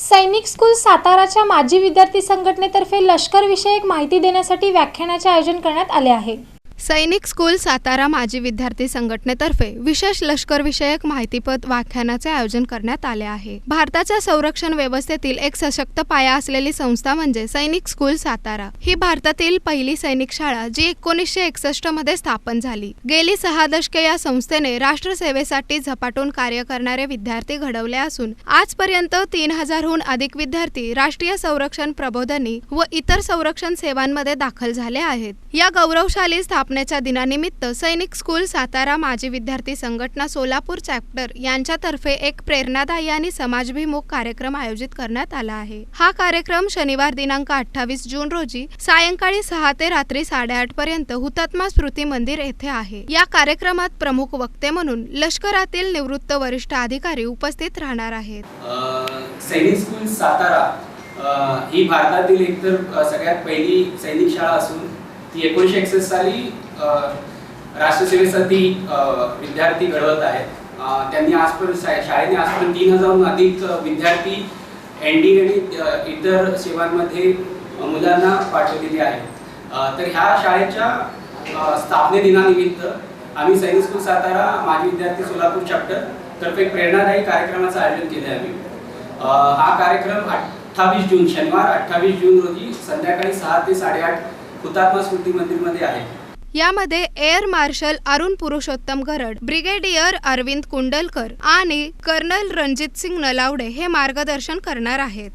सैनिक स्कूल साताराच्या माजी विद्यार्थी संघटनेतर्फे लष्कर विषयक माहिती देण्यासाठी व्याख्यानाचे आयोजन करण्यात आले आहे। सैनिक स्कूल सातारा माजी विद्यार्थी संघटनेतर्फे विशेष लष्कर विषयक माहितीपट व्याख्यानाचे आयोजन करण्यात आले आहे। भारताच्या संरक्षण व्यवस्थेतील एक सशक्त पाया असलेली संस्था म्हणजे सैनिक स्कूल सातारा। ही भारतातील पहिली सैनिक शाळा जी 1961 मध्ये स्थापन झाली। गेली 6 दशके या संस्थेने राष्ट्रसेवेसाठी झपाटून कार्य करणारे विद्यार्थी घडवले असून आजपर्यंत 3000हून अधिक विद्यार्थी राष्ट्रीय संरक्षण प्रबोधिनी व इतर संरक्षण सेवांमध्ये दाखल झाले आहेत। या गौरवशाली स्थापनेच्या दिनानिमित्त सैनिक स्कूल सातारा माजी विद्यार्थी संघटना सोलापूर चॅप्टर यांच्यातर्फे एक प्रेरणादायी आणि समाजभिमुख कार्यक्रम आयोजित करण्यात आला आहे। हा कार्यक्रम शनिवार दिनांक 28 जून रोजी सायंकाळी 6 ते रात्री 8:30 पर्यंत हुतात्मा स्मृती मंदिर येथे आहे। या कार्यक्रमात प्रमुख वक्ते म्हणून लष्करातील निवृत्त वरिष्ठ अधिकारी उपस्थित राहणार आहेत। सैनिक स्कूल सातारा ही भारतातील एकतर सगळ्यात पहिली सैनिक शाळा असून ती 1961 साली राष्ट्रसेवेसाठी विद्यार्थी घडवत आहेत। त्यांनी आजपर्यंत शाळेने आजपर्यंत 3000हून अधिक विद्यार्थी एनडी आणि इतर सेवांमध्ये मुलांना पाठवलेले आहेत। तर ह्या शाळेच्या स्थापने दिनानिमित्त आम्ही सैनिक स्कूल सातारा माजी विद्यार्थी सोलापूर चॅप्टर तर्फे प्रेरणादायी कार्यक्रमाचं आयोजन केले आहे। हा कार्यक्रम 28 जून शनिवार 28 जून रोजी संध्याकाळी 6 ते 8:30 हुतात्मा स्मृती मंदिरमध्ये आहे। यामध्ये air marshal Arun Purushottam Garad, brigadier Arvind Kundalkar आणि कर्नल रणजित सिंग नलावडे हे मार्गदर्शन करणार आहेत।